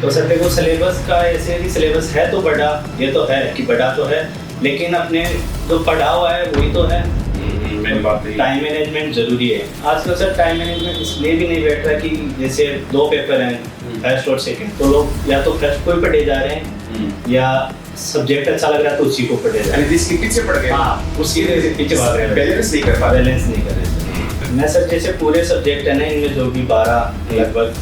तो सर देखो सिलेबस का ऐसे कि सिलेबस है तो बड़ा, ये तो है कि बड़ा तो है, लेकिन अपने जो पढ़ा हुआ है वही तो है। मेन बात है टाइम मैनेजमेंट जरूरी है आजकल सर। टाइम मैनेजमेंट इसलिए भी नहीं बैठ रहा कि जैसे 2 पेपर हैं, फर्स्ट और सेकंड, तो लोग या तो फर्स्ट को ही पढ़े जा रहे हैं या सब्जेक्ट अच्छा लग रहा है तो उसी को पढ़े जा रहे हैं। जिसके पीछे पड़ गए हाँ, उसकी पीछे भाग रहे हैं, बैलेंस नहीं कर पा रहे। बैलेंस नहीं कर रहे। मैं सर जैसे पूरे सब्जेक्ट है ना, इनमें जो भी 12 लगभग,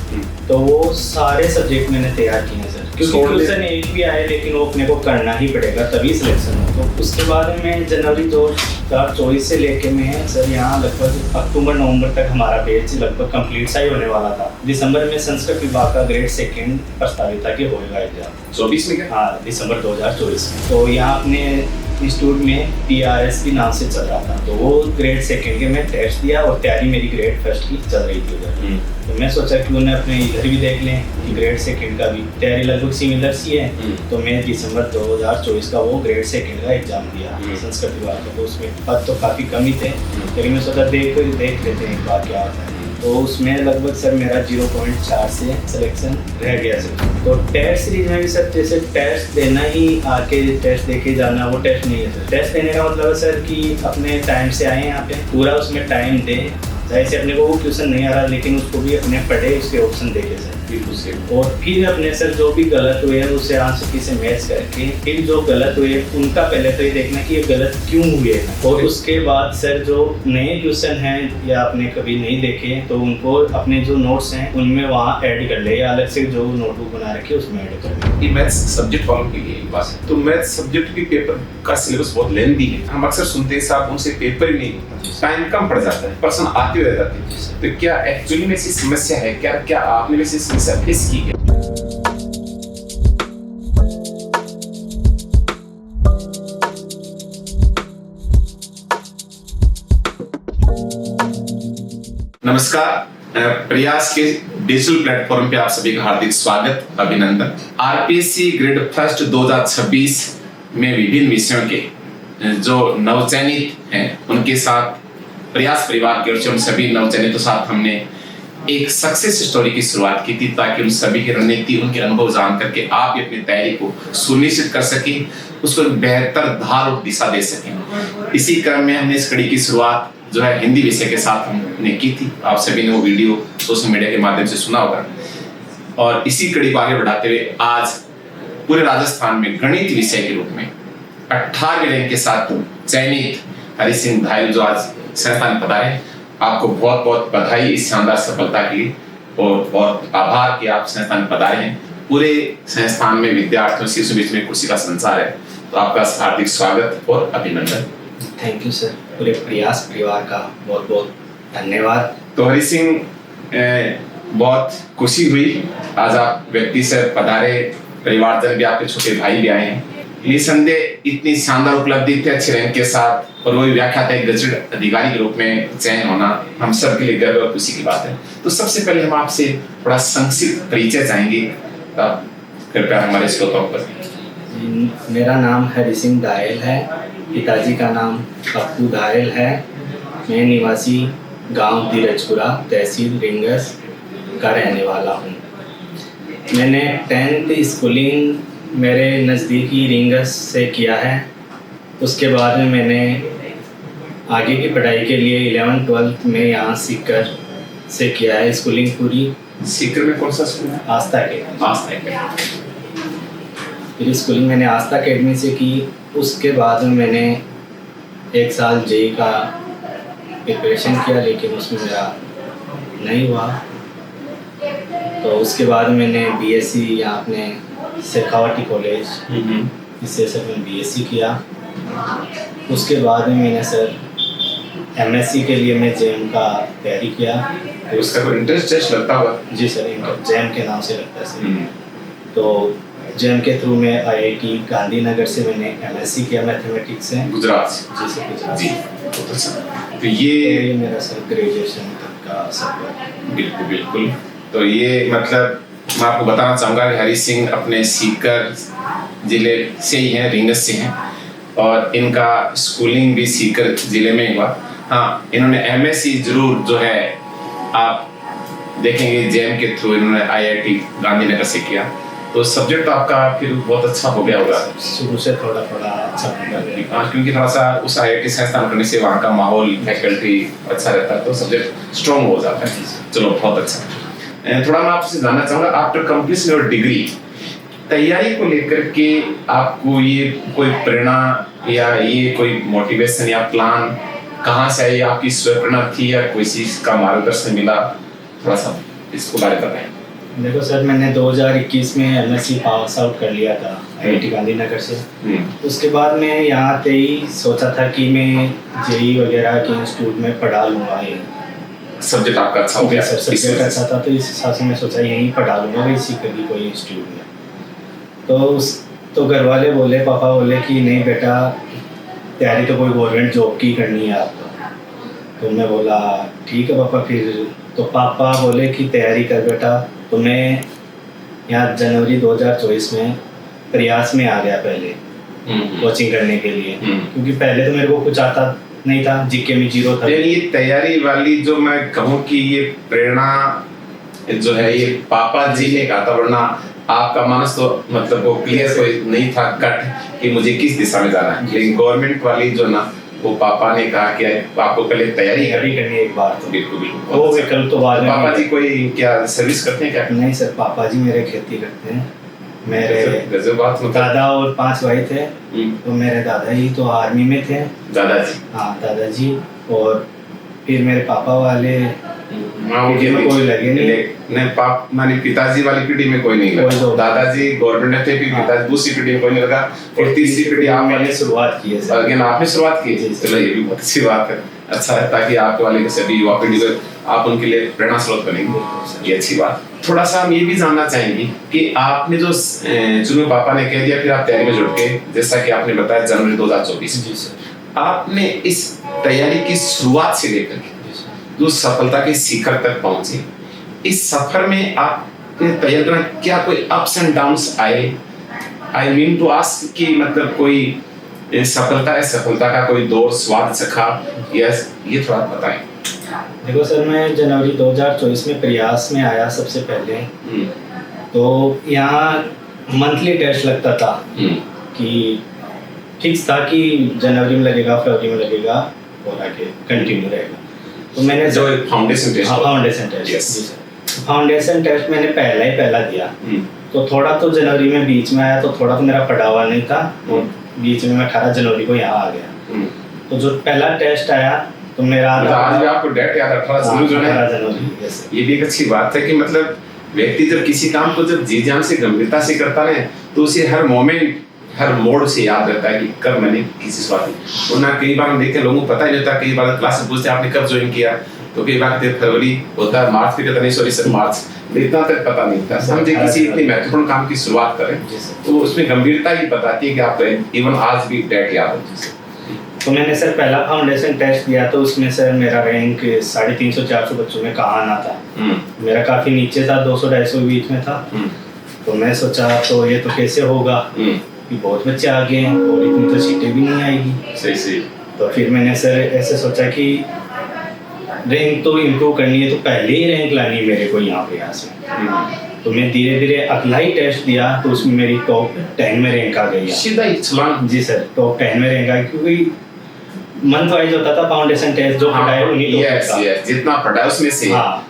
तो वो सारे सब्जेक्ट मैंने तैयार किए हैं सर, क्योंकि क्वेश्चन एक भी आए लेकिन वो अपने को करना ही पड़ेगा तभी सिलेक्शन हो। तो उसके बाद में जनवरी 2024 से लेके मैं सर यहाँ लगभग अक्टूबर नवंबर तक हमारा बैच लगभग कंप्लीट सा ही होने वाला था। दिसंबर में संस्कृत विभाग का ग्रेड 2 प्रस्तावित था कि होगा एग्जाम 24 में क्या? हाँ, दिसंबर 2024 में। तो यहाँ अपने इंस्टीट्यूट में PRS के नाम से चल रहा था, तो वो ग्रेड 2 के मैं टेस्ट दिया और तैयारी मेरी ग्रेड 1 की चल रही थी उधर। तो मैं सोचा कि उन्हें अपने इधर भी देख लें कि ग्रेड 2 का भी तैयारी लगभग सिमिलर सी है। तो मैं दिसंबर 2024 का वो ग्रेड 2 का एग्जाम दिया संस्कृत विभाग का। तो उसमें पद तो काफ़ी कम ही थे, लेकिन मैं सोचा देख लेते हैं एक बार क्या होता है। तो उसमें लगभग सर मेरा 0.4 से सिलेक्शन रह गया सर। तो टेस्ट सीरीज में भी सर जैसे टेस्ट देना ही आके टेस्ट देके जाना, वो टेस्ट नहीं है सर। टेस्ट देने का मतलब है सर कि अपने टाइम से आए यहाँ पे, पूरा उसमें टाइम दें, जैसे अपने को वो क्वेश्चन नहीं आ रहा लेकिन उसको भी अपने पढ़े, उसके ऑप्शन देखे सर, और फिर अपने सर जो भी गलत हुए हैं उसे आंसर की से मैच करके फिर जो गलत हुए उनका पहले तो ये देखना कि ये गलत क्यों हुए हैं, और उसके बाद सर जो नए क्वेश्चन हैं या आपने कभी नहीं देखे तो उनको अपने जो नोट्स हैं उनमें वहाँ ऐड कर ले, या अलग से जो नोटबुक बना रखे उसमें ऐड कर ले। ये मैथ्स सब्जेक्ट वालों के लिए एक बात है। तो मैथ्स सब्जेक्ट के पेपर का सिलेबस बहुत लेंथी है। हम अक्सर सुनते हैं साहब उनसे पेपर ही नहीं होता, टाइम कम पड़ जाता है, पर्सन आते रह जाते हैं। तो क्या एक्चुअली में ऐसी समस्या है? क्या आपने वैसे समस्या फेस की है? नमस्कार, प्रयास के डिजिटल प्लेटफॉर्म पे आप सभी का हार्दिक स्वागत, अभिनंदन। आरपीएससी ग्रेड 1 2026 में विभिन्न विषयों के जो नवचयनित हैं उनके साथ प्रयास परिवार के ओर से उन सभी नवचयनितों साथ हमने एक सक्सेस स्टोरी की शुरुआत की थी, ताकि उन सभी की रणनीति, उनके अनुभव जान करके आप भी अपनी तैयारी को सुनिश्चित कर सकें, उसको बेहतर धार और दिशा दे सकें। इसी क्रम में हमने इस कड़ी की शुरुआत जो है हिंदी विषय के साथ हमने की थी। आप सभी ने वो वीडियो सोशल मीडिया के माध्यम से सुना होगा। और इसी कड़ी को आगे बढ़ाते हुए आज पूरे राजस्थान में गणित विषय के रूप में 18वें रैंक के साथ चयनित हरि सिंह धायल जो आज संस्थान में पधारे, आपको बहुत बहुत बधाई इस शानदार सफलता के लिए, और बहुत आभार कि आप संस्थान में पधारे हैं। पूरे संस्थान में विद्यार्थियों शिशु बीच में खुशी का संसार है, तो आपका हार्दिक स्वागत और अभिनंदन। थैंक यू सर, पूरे प्रयास परिवार का बहुत बहुत धन्यवाद। तो हरि सिंह, बहुत खुशी हुई आज आप व्यक्ति से पधारे, परिवारजन भी, आपके छोटे भाई भी आए हैं। निसंदेह इतनी शानदार उपलब्धि थी अच्छे रैंक के साथ, और वही व्याख्याता एक गजट अधिकारी के रूप में चयन होना हम सब के लिए गर्व और खुशी की बात है। तो सबसे पहले हम आपसे थोड़ा संक्षिप्त परिचय चाहेंगे, कृपया हमारे श्रोताओं पर। मेरा नाम हरि सिंह धायल है, पिताजी का नाम पप्पू धायल है। मैं निवासी गांव धीरजपुरा, तहसील रिंगस का रहने वाला हूँ। मैंने 10th स्कूलिंग मेरे नज़दीकी रिंगस से किया है। उसके बाद में मैंने आगे की पढ़ाई के लिए 11th 12th में यहाँ सीकर से किया है स्कूलिंग पूरी। सीकर में कौन सा स्कूल है? आस्था अकेडमी। आस्था अकेडमी। फिर स्कूलिंग मैंने आस्था अकेडमी से की। उसके बाद में मैंने 1 साल जेई का प्रिपरेशन किया, लेकिन उसमें मेरा नहीं हुआ। तो उसके बाद मैंने बीएससी यहाँ अपने शेखावटी कॉलेज इससे सर मैंने बीएससी किया। उसके बाद में मैंने सर एमएससी के लिए मैं जेएम का तैयारी किया। तो उसका कोई इंटरेस्ट टेस्ट लगता होगा? जी सर, जेएम के नाम से लगता है सर। तो जेएम के थ्रू में आईआईटी गांधीनगर से मैंने एमएससी किया मैथमेटिक्स से। गुजरात से? जी सर, गुजरात। जी, तो ये मेरा सर ग्रेजुएशन तक का सफर। बिल्कुल बिल्कुल। तो ये मतलब मैं आपको बताना चाहूँगा कि हरि सिंह अपने सीकर जिले से ही हैं, रिंगस से हैं, और इनका स्कूलिंग भी सीकर जिले में हुआ। हाँ, इन्होंने एमएससी जरूर जो है आप देखेंगे जेएम के थ्रू इन्होंने आईआईटी गांधीनगर से किया, तो सब्जेक्ट आपका फिर बहुत अच्छा हो गया होगा। शुरू से थोड़ा थोड़ा अच्छा बन गया। हाँ, क्योंकि थोड़ा सा उस आईआईटी संस्थान करने से वहाँ का माहौल फैकल्टी अच्छा रहता है, तो सब्जेक्ट स्ट्रॉन्ग हो जाता है। चलो बहुत अच्छा। थोड़ा मैं आपसे जानना चाहूँगा, आफ्टर कंप्लीशन योर डिग्री, तैयारी को लेकर के आपको ये कोई प्रेरणा या ये कोई मोटिवेशन या प्लान कहाँ से आई? आपकी स्वप्रेरणा थी या कोई चीज का मार्गदर्शन मिला? थोड़ा सा इसको बारे में बताएं। देखो सर, मैंने 2021 में एमएससी पास आउट कर लिया था आईआईटी गांधीनगर से। उसके बाद मैं यहाँ आते ही सोचा था कि मैं जेई वगैरह के इंस्टीट्यूट में पढ़ा लूँगा। ये सब्जेक्ट आपका अच्छा हो गया सर, सब्जेक्ट अच्छा था, तो इस हिसाब से मैं सोचा यहीं पढ़ा लूँगा इसी कभी कोई इंस्टीट्यूट में। तो घर वाले बोले, पापा बोले कि नहीं बेटा, तैयारी तो कोई गवर्नमेंट जॉब की करनी है आपको। तो मैं बोला ठीक है पापा। फिर तो पापा बोले कि तैयारी कर बेटा। तो मैं यहाँ जनवरी 2024 में प्रयास में आ गया पहले कोचिंग करने के लिए, क्योंकि पहले तो मेरे को कुछ आता नहीं था, जीके में 0 था। ये तैयारी वाली जो मैं कहूँ कि ये प्रेरणा जो है ये पापा जी ने कहा था, वरना आपका मनस तो मतलब वो क्लियर कोई नहीं था कट कि मुझे किस दिशा में जाना है। लेकिन गवर्नमेंट वाली जो ना, वो पापा ने कहा कि आपको पहले तैयारी करनी है एक बार। तो बिल्कुल वो विकल्प तो बाद में। पापा जी कोई क्या सर्विस करते हैं क्या? नहीं सर, पापा जी मेरे खेती करते हैं। मेरे बात दादा और 5 भाई थे, तो मेरे दादा जी तो आर्मी में थे। दादाजी? हाँ दादाजी। और फिर मेरे पापा वाले में कोई लगे नहीं, माने पिताजी वाली पीढ़ी में कोई नहीं लगा। दादाजी गवर्नमेंट में थे, फिर पिताजी दूसरी पीढ़ी में कोई नहीं लगा, और तीसरी पीढ़ी आपने शुरुआत की है सर। अगेन आपने शुरुआत की। चलो ये भी बहुत अच्छी बात है, अच्छा है, ताकि आपके वाले के सभी युवा पीढ़ी को आप उनके लिए प्रेरणा स्रोत बनेंगे, ये अच्छी बात। थोड़ा सा हम ये भी जानना चाहेंगे कि आपने जो चुनू पापा ने कह दिया, फिर आप तैयारी में जुड़ के, जैसा कि आपने बताया जनवरी 2024 आपने इस तैयारी की शुरुआत से लेकर जो सफलता के शिखर तक पहुंचे, इस सफर में आपने तैयारी करना क्या कोई अप्स एंड डाउन्स आए? आई मीन टू आस्क कि मतलब कोई सफलता का कोई दौर स्वाद चखा? यस, ये थोड़ा बताएं। देखो सर, मैं जनवरी 2024 में प्रयास में आया सबसे पहले। तो यहाँ मंथली टेस्ट लगता था कि फिक्स था कि जनवरी में लगेगा, फरवरी में लगेगा और आगे कंटिन्यू रहेगा। तो मैंने जो फाउंडेशन टेस्ट, फाउंडेशन टेस्ट मैंने पहला दिया। तो थोड़ा तो जनवरी में बीच में आया, तो थोड़ा तो मेरा पढ़ा हुआ नहीं था, और बीच में मैं 18 जनवरी को यहाँ आ गया। तो जो पहला टेस्ट आया तो मेरा आज भी आपको डेट याद? 18 जनवरी। ये भी एक अच्छी बात है कि मतलब व्यक्ति जब किसी काम को जब जी जान से गंभीरता से करता है, तो उसे हर मोमेंट हर मोड से याद रहता है कि कब मैंने किसी से बात की। और ना कई बार हम देखते हैं लोगों को पता ही नहीं होता, कई बार क्लास में पूछते हैं आपने कब ज्वाइन किया, तो कई बार कहते फरवरी होता है, मार्च भी कहता नहीं, सॉरी सर मार्च, इतना तक पता नहीं था। समझे किसी इतनी महत्वपूर्ण काम की शुरुआत करें तो उसमें गंभीरता ही बताती है कि आप इवन आज भी डेट याद होती है। तो मैंने सर पहला फाउंडेशन टेस्ट दिया, तो उसमें सर मेरा रैंक 350-400 बच्चों में कहाँ आना था। मेरा काफी नीचे था, 200-250 के बीच में था। तो मैं सोचा तो ये तो कैसे होगा कि बहुत बच्चे आ गए हैं और इतनी तो सीटें भी नहीं आएगी। सही। तो फिर मैंने सर ऐसे सोचा कि रैंक तो इम्प्रूव करनी है, तो पहले ही रैंक लानी है मेरे को यहाँ प्रयास में। तो मैं धीरे धीरे अगला ही टेस्ट दिया, तो उसमें मेरी टॉप 10 में रैंक आ गई। सीधा ही छलांग? जी सर, टॉप 10 में रैंक आई, क्योंकि मंथ वाइज होता था फाउंडेशन टेस्ट, जो पढ़ाए उन्हीं यस जितना पढ़ा उसमें से।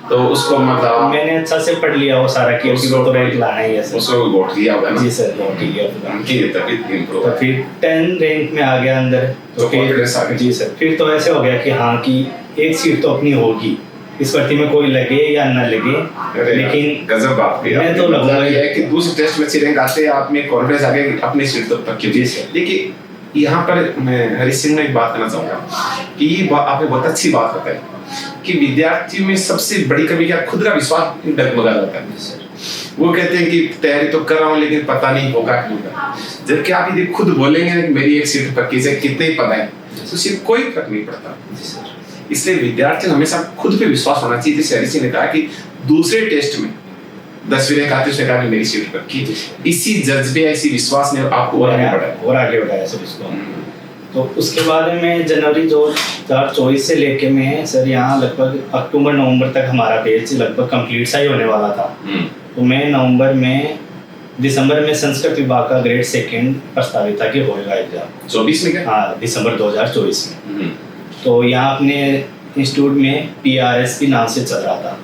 तो उसको मतलब मैंने अच्छा से पढ़ लिया वो सारा, कि वो तो रैंक लाना ही है सर। उसको गोट लिया होगा ना? जी सर, गोट लिया होगा। तभी इम्प्रूव। तो फिर 10 रैंक में आ गया अंदर। तो फिर जी सर, फिर तो ऐसे हो गया कि हाँ कि एक सीट तो अपनी होगी, इस भर्ती में कोई लगे या न लगे, लेकिन गजब बात है। मैं तो लगूंगा ये है कि दूसरे टेस्ट में अच्छी रैंक आते हैं, आप में कॉन्फिडेंस आ गया कि अपनी सीट तो पक्की। जी सर। देखिए यहाँ पर मैं हरी सिंह में एक बात करना चाहूँगा कि ये आपने बहुत अच्छी बात बताई कि विद्यार्थियों में सबसे बड़ी कमी क्या, खुद का विश्वास डगमगा जाता है। वो कहते हैं कि तैयारी तो कर रहा हूँ लेकिन पता नहीं होगा कि होगा, जबकि आप यदि खुद बोलेंगे मेरी एक सीट पक्की से कितने ही पता है, तो उससे कोई फर्क नहीं पड़ता। इसलिए विद्यार्थी हमेशा खुद पे विश्वास होना चाहिए। जैसे हरी सिंह ने कहा कि दूसरे टेस्ट में 10वीं रैंक आते उसने कहा मेरी सीट पक्की, इसी जज्बे इसी विश्वास ने आपको और आगे बढ़ाया सर इसको। तो उसके बाद में मैं जनवरी 2024 से लेके मैं सर यहाँ लगभग अक्टूबर नवंबर तक हमारा बैच लगभग कंप्लीट सा ही होने वाला था। तो मैं दिसंबर में संस्कृत विभाग का ग्रेड सेकंड प्रस्तावित था कि होएगा एग्जाम 24 में क्या? हाँ, दिसंबर 2024 में। तो यहाँ अपने इंस्टीट्यूट में PRS नाम से चल रहा था।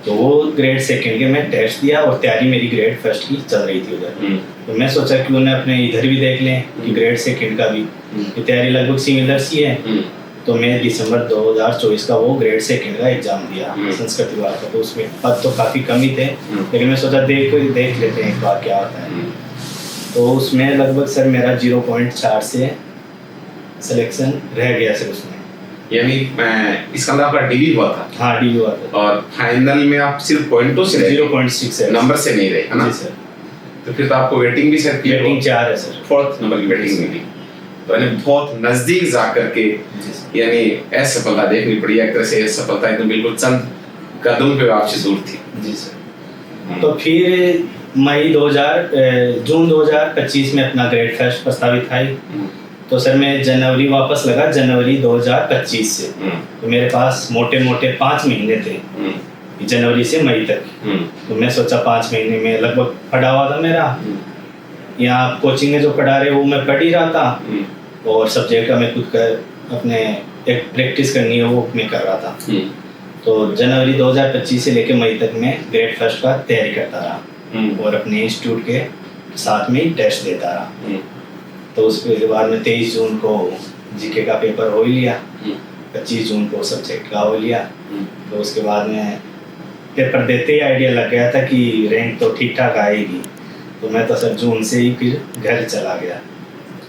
तो वो ग्रेड सेकंड के मैं टेस्ट दिया और तैयारी मेरी ग्रेड फर्स्ट की चल रही थी उधर। तो मैं सोचा कि उन्हें अपने इधर भी देख लें कि ग्रेड सेकंड का भी तैयारी लगभग सिमिलर सी है। तो मैं दिसंबर 2024 का वो ग्रेड सेकंड का एग्जाम दिया संस्कृत विभाग का। तो उसमें पद तो काफ़ी कम ही थे, लेकिन मैं सोचा देख लेते हैं एक बार क्या होता है। तो उसमें लगभग सर मेरा 0.4 से सिलेक्शन रह गया सर उसमें। यानी इसका अंदर आपका डिग्री हुआ था? हाँ, डी हुआ था। और फाइनल में आप सिर्फ पॉइंटों से रहे? 0.6 है, नंबर से नहीं रहे, है ना? जी सर। तो फिर तो आपको वेटिंग भी सर वेटिंग 4 है सर, 4th नंबर की वेटिंग मिली। तो यानी बहुत नजदीक जा करके यानी असफलता देखनी पड़ी। एक तरह से असफलता एकदम बिल्कुल चंद कदम पे आपसे दूर थी। जी सर। तो फिर जून 2025 में अपना ग्रेड फर्स्ट प्रस्तावित था। तो सर मैं जनवरी वापस लगा, जनवरी 2025 से। तो मेरे पास मोटे 5 महीने थे, जनवरी से मई तक। तो मैं सोचा 5 महीने में लगभग पढ़ा हुआ था मेरा। यहाँ कोचिंग में जो पढ़ा रहे वो मैं पढ़ ही रहा था, और सब्जेक्ट का मैं खुद कर अपने एक प्रैक्टिस करनी है वो मैं कर रहा था। तो जनवरी 2025 से लेकर मई तक मैं ग्रेड फर्स्ट का तैयारी करता रहा और अपने इंस्टीट्यूट के साथ में टेस्ट देता रहा। तो उसके बाद में 23 जून को जीके का पेपर हो ही लिया, 25 जून को सब्जेक्ट का हो लिया। तो उसके बाद में पेपर देते ही आइडिया लग गया था कि रैंक तो ठीक ठाक आएगी। तो मैं तो सर जून से ही फिर घर चला गया।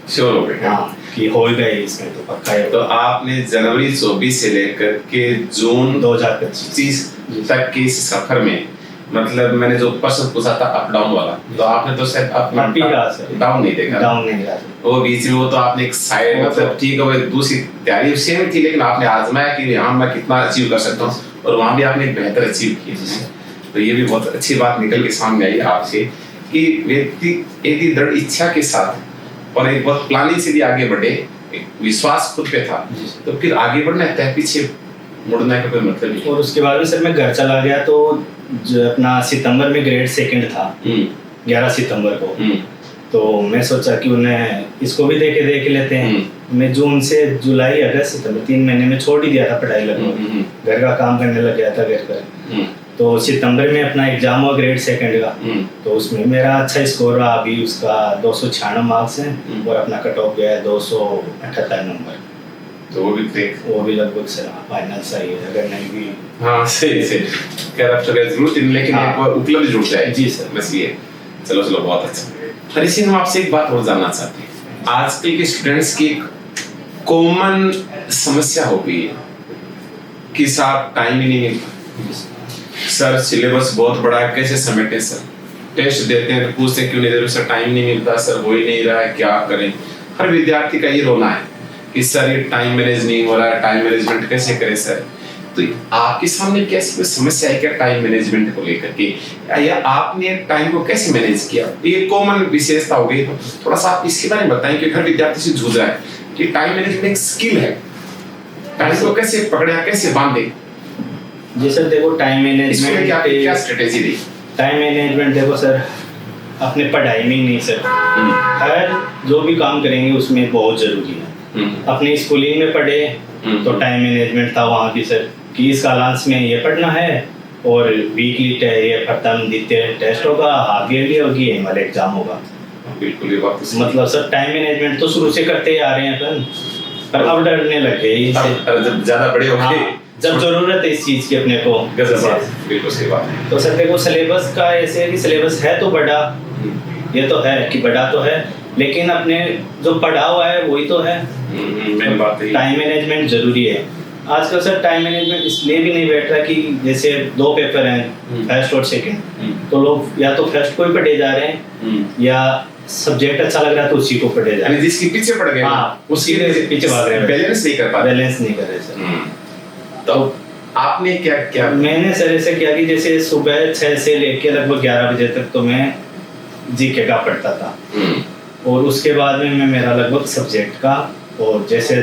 श्योर हो गया? हाँ, कि हो गए इसमें तो पक्का है। तो आपने जनवरी 24 से लेकर के जून 2025 तक के इस सफर में, मतलब मैंने जो प्रश्न पूछा था अप डाउन वाला, तो आपने तो शायद अपना डाउन नहीं देखा। डाउन नहीं रहा वो बीच में वो तो आपने एक साइड मतलब ठीक है वो दूसरी तैयारी सेम थी, लेकिन आपने आजमाया कि हाँ मैं कितना अचीव कर सकता हूँ, और वहाँ भी आपने एक बेहतर अचीव किया। तो ये भी बहुत अच्छी बात निकल के सामने आई आपसे कि व्यक्ति एक दृढ़ इच्छा के साथ और एक बहुत प्लानिंग से भी आगे बढ़े, एक विश्वास खुद पे था, तो फिर आगे बढ़ना है, पीछे मुड़ने का कोई मतलब नहीं। और उसके बाद में सर मैं घर चला गया। तो जो अपना सितंबर में ग्रेड सेकंड था 11 सितंबर को। तो मैं सोचा कि उन्हें इसको भी देख लेते हैं। मैं जून से जुलाई अगस्त सितंबर 3 महीने में छोड़ ही दिया था पढ़ाई लगभग, घर का काम करने लग गया था घर पर। तो सितंबर में अपना एग्जाम हुआ ग्रेड सेकंड का। तो उसमें मेरा अच्छा स्कोर रहा, अभी उसका 296 मार्क्स हैं और अपना कट ऑफ गया है 278 नंबर। तो वो भी लगभग सर फाइनल सही है, अगर नहीं भी हाँ सही खैर अब तो जरूरत नहीं, लेकिन एक बार उपलब्धि जुड़ जाए। जी सर, बस ये चलो बहुत अच्छा। पर इसी हम आपसे एक बात और जानना चाहते हैं। आजकल के स्टूडेंट्स की एक कॉमन समस्या हो गई है कि साहब टाइम ही नहीं मिलता, सर सिलेबस बहुत बड़ा है, कैसे समेटे सर, टेस्ट देते हैं तो पूछते हैं क्यों नहीं दे रहे सर, टाइम नहीं मिलता सर, हो ही नहीं रहा है, क्या करें। हर विद्यार्थी का ये रोना है कि सर ये टाइम मैनेज नहीं हो रहा है, टाइम मैनेजमेंट कैसे करें सर। तो आपके सामने कैसी कोई समस्या है क्या टाइम मैनेजमेंट को लेकर के, या आपने टाइम को कैसे मैनेज किया? ये कॉमन विशेषता हो गई, तो थोड़ा सा आप इसके बारे में बताएं कि हर विद्यार्थी से जूझ रहा है कि टाइम मैनेजमेंट एक स्किल है, टाइम को कैसे पकड़े, कैसे बांधे। जी सर देखो, टाइम मैनेजमेंट क्या स्ट्रेटेजी दी? टाइम मैनेजमेंट देखो सर, अपने पढ़ाई में ही नहीं सर, हर जो भी काम करेंगे उसमें बहुत जरूरी है। अपने स्कूलिंग में पढ़े तो टाइम मैनेजमेंट था वहाँ की सर, कि इस कालांश में ये पढ़ना है और वीकली ये प्रथम द्वितीय टेस्ट होगा, हाफ ईयरली होगी, एनुअल एग्जाम होगा। बिल्कुल ये बात मतलब सर टाइम मैनेजमेंट तो शुरू से करते ही आ रहे हैं पर अब डरने लग गए जब ज्यादा बड़े हो गए, जब जरूरत है इस चीज की अपने को। बिल्कुल सही बात है। तो सर देखो सिलेबस का ऐसे है कि सिलेबस है तो बड़ा, ये तो है कि बड़ा तो है, लेकिन अपने जो पढ़ा हुआ है वही तो है। टाइम मैनेजमेंट जरूरी है। आजकल सर टाइम मैनेजमेंट इसलिए भी नहीं बैठ रहा कि जैसे 2 पेपर हैं फर्स्ट और सेकंड, तो लोग या तो फर्स्ट को ही पढ़े जा रहे हैं या सब्जेक्ट अच्छा लग रहा है तो उसी को पढ़े जा रहे हैं, जिसके पीछे पड़ गए उसी के पीछे भाग रहे हैं, बैलेंस नहीं कर रहे सर। तो आपने क्या क्या? मैंने सर ऐसे किया कि जैसे सुबह 6 से लेकर लगभग 11 बजे तक तो मैं जीके का पढ़ता था, और उसके बाद में मैं मेरा लगभग सब्जेक्ट का और जैसे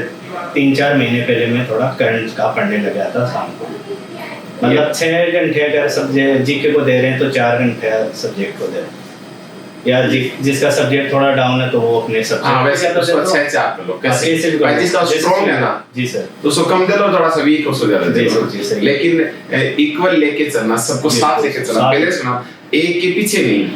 3-4 महीने पहले मैं थोड़ा करंट का पढ़ने लग गया था शाम को, मतलब 6 घंटे अगर सब्जेक्ट जीके को दे रहे हैं तो 4 घंटे सब्जेक्ट को दे रहे हैं, या जिसका सब्जेक्ट थोड़ा डाउन है तो वो अपने हाँ वैसे तो उसको 6-4 पे लो कैसे भाई जिसका स्ट्रांग है ना जी सर तो उसको कम दे लो, थोड़ा सा वीक उसको ज्यादा दे लो, जी सर। लेकिन इक्वल लेके चलना, सबको साथ लेके चलना, पहले सुना एक के पीछे नहीं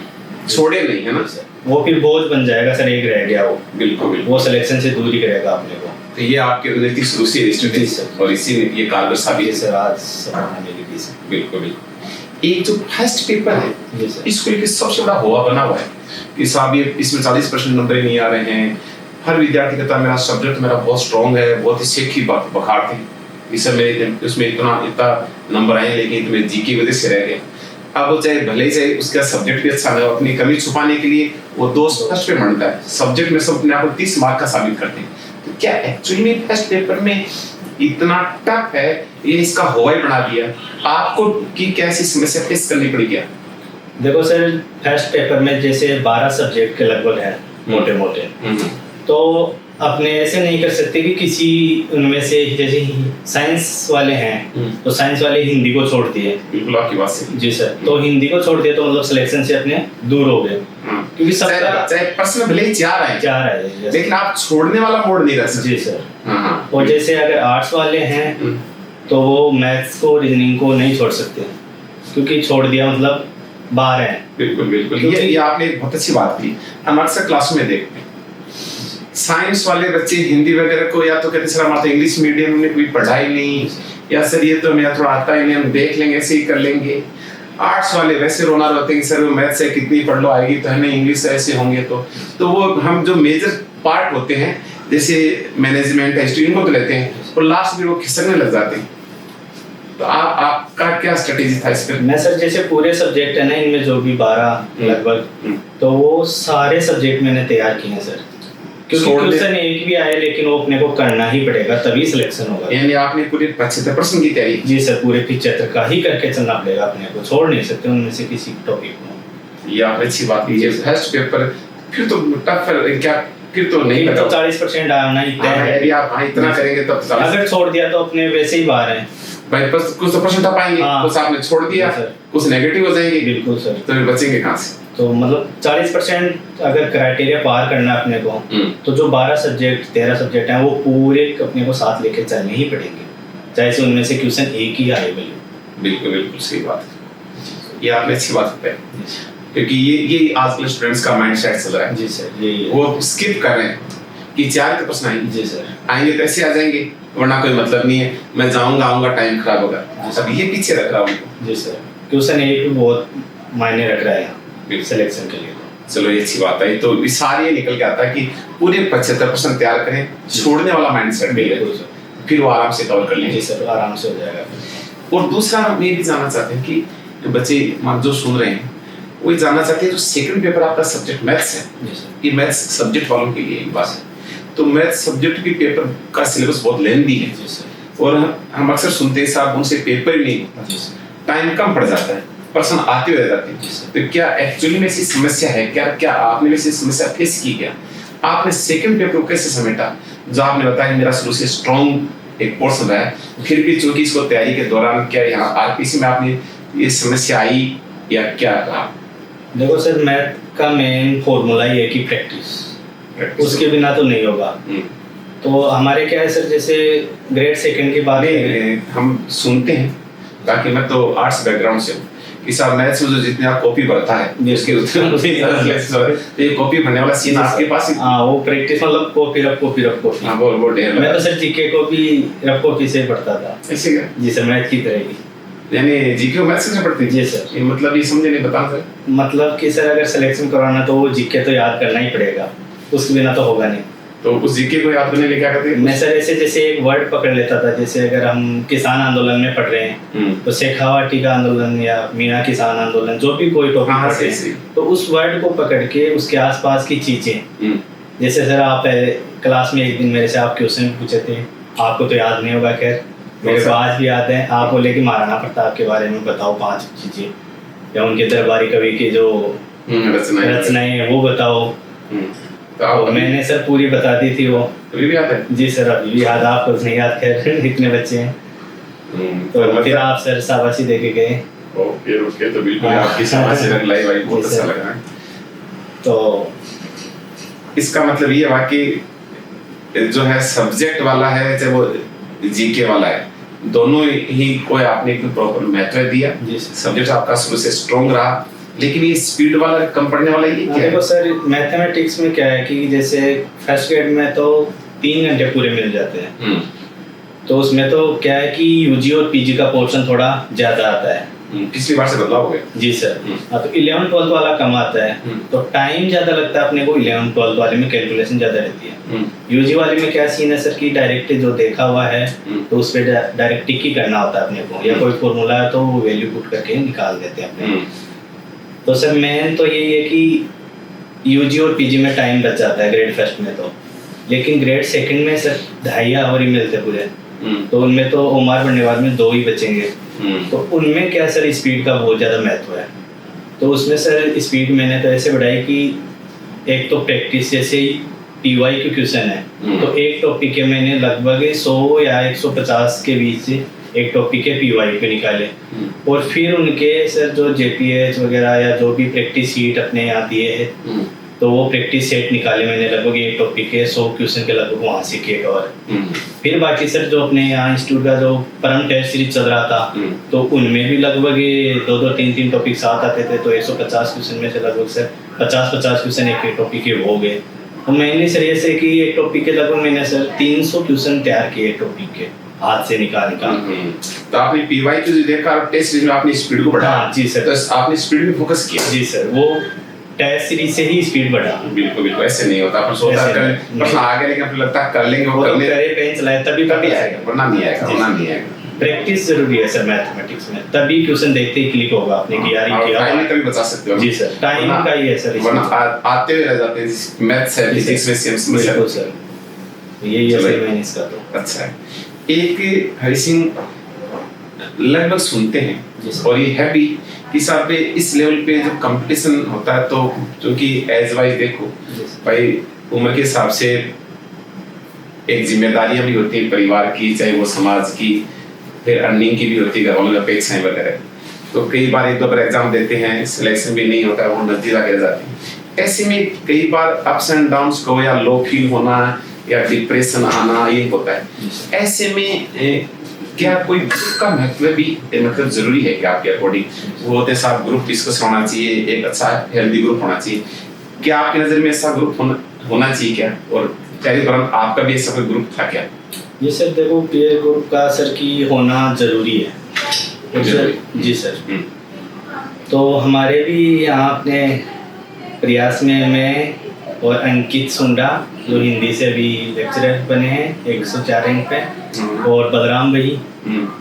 छोड़े नहीं, है ना। वो फिर बोझ बन जाएगा सर, एक रह गया वो बिल्कुल बिल्कुल, वो सिलेक्शन से दूर ही करेगा अपने को। तो ये आपके रणनीतिक शुरू से जी स्ट्रेटेजी सर। और इसी में ये कारगर साबित ये है। सर आज सराहना मेरी भी सर। बिल्कुल बिल्कुल। एक जो फर्स्ट पेपर है जी सर। इसको लेके सबसे बड़ा हुआ बना हुआ है कि साहब ये इसमें 40% नंबर ही नहीं आ रहे हैं। हर विद्यार्थी कहता है मेरा सब्जेक्ट मेरा बहुत स्ट्रांग है, बहुत ही शेख की बात बखारते हैं इस मेरे उसमें इतना नंबर आए लेकिन तुम्हें जी की वजह से रह गए। अब वो चाहे भले ही चाहे उसका सब्जेक्ट भी अच्छा है, अपनी कमी छुपाने के लिए वो दोस्त फर्स्ट पे मानता है, सब्जेक्ट में सब अपने आप को 30 मार्क का साबित करते हैं। तो क्या एक्चुअली में फर्स्ट पेपर में इतना टफ है, ये इसका हवाई बना दिया आपको कि कैसी समस्या फेस करनी पड़ी क्या? देखो सर फर्स्ट पेपर में जैसे 12 सब्जेक्ट के लगभग है मोटे मोटे, तो अपने ऐसे नहीं कर सकते कि किसी उनमें से जैसे साइंस वाले हैं तो साइंस वाले हिंदी को छोड़ दिए। बिल्कुल आपकी बात सही जी सर, तो हिंदी को छोड़ दिए तो मतलब सिलेक्शन से अपने दूर हो गए, क्योंकि सबका चाहे पर्सन भले ही 4 आए लेकिन आप छोड़ने वाला मोड नहीं रह सकते। जी सर। और जैसे अगर आर्ट्स वाले हैं तो वो मैथ्स को रीजनिंग को नहीं छोड़ सकते, क्योंकि छोड़ दिया मतलब बाहर है। बिल्कुल बिल्कुल, ये आपने एक बहुत अच्छी बात की। हम अक्सर क्लास में देखते हैं साइंस वाले बच्चे हिंदी वगैरह को या तो कहते सर हमारा तो इंग्लिश मीडियम में कोई पढ़ाई नहीं, या सर ये तो मेरा थोड़ा आता ही नहीं, हम देख लेंगे ऐसे ही कर लेंगे। आर्ट्स वाले वैसे रोना रोते हैं सर वो मैथ से कितनी पढ़ लो आएगी तो है नहीं, इंग्लिश से ऐसे होंगे तो वो हम जो मेजर पार्ट होते हैं जैसे मैनेजमेंट हिस्ट्री इनको तो लेते हैं और लास्ट में वो खिसकने लग जाते हैं। तो आपका क्या स्ट्रेटेजी था इस पर? मैं सर जैसे पूरे सब्जेक्ट है ना इनमें जो भी 12 लगभग, तो वो सारे सब्जेक्ट मैंने तैयार किए हैं सर, क्योंकि क्वेश्चन एक भी आए लेकिन वो अपने को करना ही पड़ेगा तभी सिलेक्शन होगा। यानी आपने पूरे 75% की तैयारी? जी सर, पूरे 75 का ही करके चलना पड़ेगा, अपने को छोड़ नहीं सकते उनमें से किसी टॉपिक को। ये आपने अच्छी बात की। फर्स्ट पेपर फिर तो टफ क्या, फिर तो नहीं तो 40% आना ही तय है। यदि आप इतना करेंगे तब तो अगर छोड़ दिया तो अपने वैसे ही बाहर हैं भाई, बस कुछ तो परसेंट आ पाएंगे, कुछ आपने छोड़ दिया कुछ नेगेटिव हो जाएंगे। बिल्कुल सर, तो फिर बचेंगे कहाँ से? तो मतलब 40% अगर क्राइटेरिया पार करना है अपने को तो जो 12 सब्जेक्ट 13 सब्जेक्ट हैं वो पूरे अपने को साथ लेके चलने ही पड़ेंगे, चाहे से उनमें से क्वेश्चन एक ही आए भले। बिल्कुल बिल्कुल सही बात है, ये आपने अच्छी बात बताई, क्योंकि ये आजकल स्टूडेंट्स का माइंडसेट चल रहा है। जी सर, ये वो स्किप कर रहे हैं कि 4 के प्रश्न आएंगे। जी सर, आएंगे तो ऐसे आ जाएंगे वरना कोई मतलब नहीं है, मैं जाऊंगा आऊंगा टाइम खराब होगा, अब ये पीछे रख रहा हूँ। जी सर, क्वेश्चन एक भी बहुत मायने रख रहा है सिलेक्शन के लिए। चलो ये अच्छी बात है, तो सारी ये निकल के आता है कि पूरे 75% तैयार करें, छोड़ने वाला माइंडसेट भी है, फिर वो आराम से कवर कर लेंगे। जी सर, आराम से हो जाएगा। और दूसरा हम ये भी जानना चाहते हैं कि जो बच्चे जो सुन रहे हैं वो ये जानना चाहते हैं जो सेकंड पेपर आपका सब्जेक्ट मैथ्स है, ये मैथ्स सब्जेक्ट वालों के लिए एक बात है, तो मैथ्स सब्जेक्ट के पेपर का सिलेबस बहुत लेंथी है और हम अक्सर सुनते हैं साहब उनसे पेपर ही नहीं होता, टाइम कम पड़ जाता है, प्रश्न आते हुए जाते हैं। तो क्या एक्चुअली में ऐसी समस्या है क्या आपने वैसे समस्या फेस की क्या? आपने सेकंड पेपर को कैसे समेटा? जो आपने बताया मेरा शुरू से स्ट्रॉन्ग एक पोर्शन रहा है, फिर भी चूंकि इसको तैयारी के दौरान क्या यहाँ आरपीसी में आपने ये समस्या आई या क्या रहा? देखो सर, मैथ का मेन फॉर्मूला ही है कि प्रैक्टिस, उसके बिना तो नहीं होगा। तो हमारे क्या है सर, जैसे ग्रेड सेकंड की बात हम सुनते हैं, ताकि मैं तो आर्ट्स बैकग्राउंड से हूँ कि साहब मैथ्स में जो जितने आप कॉपी भरता है उसके उत्तर ये कॉपी भरने वाला सीन आपके पास? हाँ, वो प्रैक्टिस मतलब कॉपी रफ कॉपी। हाँ, वो ढेर। मैं तो सर जीके को भी रफ कॉपी से पढ़ता था। ऐसे क्या? जी सर, मैथ की तरह ही। यानी जीके मैथ्स से पढ़ते? जी सर। ये मतलब ये समझे नहीं, बता सर। मतलब कि सर अगर सिलेक्शन करवाना तो वो जीके तो याद करना ही पड़ेगा, उसके बिना तो होगा नहीं। तो उस जीके को याद करने के लिए क्या करते हैं? मैं सर ऐसे जैसे एक वर्ड पकड़ लेता था, जैसे अगर हम किसान आंदोलन में पढ़ रहे हैं तो शेखावाटी का आंदोलन या मीना किसान आंदोलन, जो भी कोई टॉपिक पढ़ रहे हैं, तो उस वर्ड को पकड़ के उसके आसपास की चीजें, जैसे सर आप क्लास में एक दिन मेरे से आप क्वेश्चन पूछे थे, आपको तो याद नहीं होगा, खैर मेरे को आज भी याद है। आप बोले कि महाराणा प्रताप के बारे में बताओ 5 चीजें, या उनके दरबारी कवि की जो रचनाएं हैं वो बताओ। तो मैंने सर पूरी बता दी थी वो। अभी भी याद है? जी सर, अभी भी याद, आपको नहीं याद कर इतने बच्चे हैं। तो फिर आप सर शाबाशी दे के गए। ओके, तो बिल्कुल आपकी शाबाशी रंग लाई भाई, बहुत अच्छा लगा। तो इसका मतलब ये हुआ कि जो है सब्जेक्ट वाला है चाहे वो जीके वाला है, दोनों ही कोई आपने एक प्रॉपर महत्व दिया। सब्जेक्ट आपका शुरू से स्ट्रॉन्ग रहा, लेकिन ये स्पीड वाला कम पढ़ने वाला ये क्या है? देखो सर, मैथमेटिक्स में क्या है कि जैसे फर्स्ट ग्रेड में तो 3 घंटे पूरे मिल जाते हैं, तो उसमें तो क्या है कि यूजी और पीजी का पोर्शन थोड़ा ज्यादा आता है। पिछली बार से बदलाव हो गया। जी सर। हाँ, तो 11-12 वाला कम आता है, तो टाइम ज्यादा लगता है अपने को 11-12 वाले में, कैलकुलेशन ज्यादा रहती है। यूजी वाले में क्या सीन है सर कि डायरेक्ट जो देखा हुआ है तो उस पर डायरेक्ट टिक ही करना होता है अपने को, या कोई फॉर्मूला है तो वो वैल्यू पुट करके निकाल देते हैं अपने। तो सर मेन तो यही है कि यूजी और पीजी में टाइम बच जाता है ग्रेड फर्स्ट में तो, लेकिन ग्रेड सेकंड में सर 2.5 आवर ही मिलते पूरे, तो उनमें तो ओमार बनने वाले में 2 ही बचेंगे। तो उनमें क्या सर स्पीड का बहुत ज़्यादा महत्व है। तो उसमें सर स्पीड मैंने तो ऐसे बढ़ाई कि एक तो प्रैक्टिस, जैसे ही पीवाई के क्वेश्चन है तो एक टॉपिक के मैंने लगभग 100 या 150 के बीच एक टॉपिक के पीवाई पे निकाले, और फिर उनके सर जो जेपीएच वगैरह या जो भी प्रैक्टिस शीट अपने यहाँ दिए है तो वो प्रैक्टिस सेट निकाले मैंने, लगभग एक टॉपिक के 100 क्वेश्चन के लगभग वहाँ से किए कवर। फिर बाकी सर जो अपने यहाँ इंस्टीट्यूट का जो परम टेस्ट सीरीज चल रहा था तो उनमें भी लगभग 2-2, 3-3 टॉपिक साथ आते थे, तो 150 क्वेश्चन में से लगभग सर 50-50 क्वेश्चन एक टॉपिक के हो गए। तो मेनली सर ये से कि एक टॉपिक के लगभग मैंने सर 300 क्वेश्चन तैयार किए टॉपिक के, हाथ से निकाल। तो आपने पीवाई को जो देखा और टेस्ट सीरीज में आपने स्पीड को बढ़ाया। जी सर। तो आपने स्पीड में फोकस किया। जी सर, वो टेस्ट सीरीज से ही स्पीड बढ़ा। बिल्कुल ऐसे नहीं होता, पर सोचता है पर आगे लेकिन फिर लगता है कर लेंगे, वो करने करे पेन चलाए तभी आएगा, वरना नहीं आएगा। प्रैक्टिस जरूरी है सर मैथमेटिक्स में, तभी क्वेश्चन देखते ही क्लिक होगा आपने कि यार ये क्या टाइम कभी बचा सकते हो। जी सर, टाइम का ही है सर, वरना आते हुए रह जाते हैं मैथ्स है, फिजिक्स में सेम समस्या। बिल्कुल सर, यही है सर मैंने इसका तो। अच्छा है। एक हरि सिंह लगभग सुनते हैं और ये है भी कि साहब पे इस लेवल पे जब कंपटीशन होता है तो क्योंकि एज वाइज देखो भाई उम्र के हिसाब से एक जिम्मेदारियां भी होती हैं परिवार की, चाहे वो समाज की, फिर अर्निंग की भी होती है, घर वालों की अपेक्षाएं वगैरह। तो कई बार 1-2 बार एग्जाम देते हैं, सिलेक्शन भी नहीं होता है, वो नतीजा गिर जाती है। ऐसे में कई बार अप्स एंड डाउन्स को या लो फील होना या डिप्रेशन आना ये होता है। ऐसे में क्या कोई ग्रुप का महत्व भी मतलब जरूरी है कि आपके अकॉर्डिंग वो होते साथ ग्रुप डिस्कस होना चाहिए, एक अच्छा हेल्दी ग्रुप होना चाहिए, क्या आपकी नजर में ऐसा ग्रुप होना चाहिए क्या? और पहले दौरान आपका भी ऐसा कोई ग्रुप था क्या? ये सर देखो पीयर ग्रुप का सर की होना जरूरी है। जी सर। तो हमारे भी यहाँ अपने प्रयास में मैं और अंकित सुंडा जो हिंदी से भी लेक्चरर बने हैं 104 रैंक पे, और बलराम भाई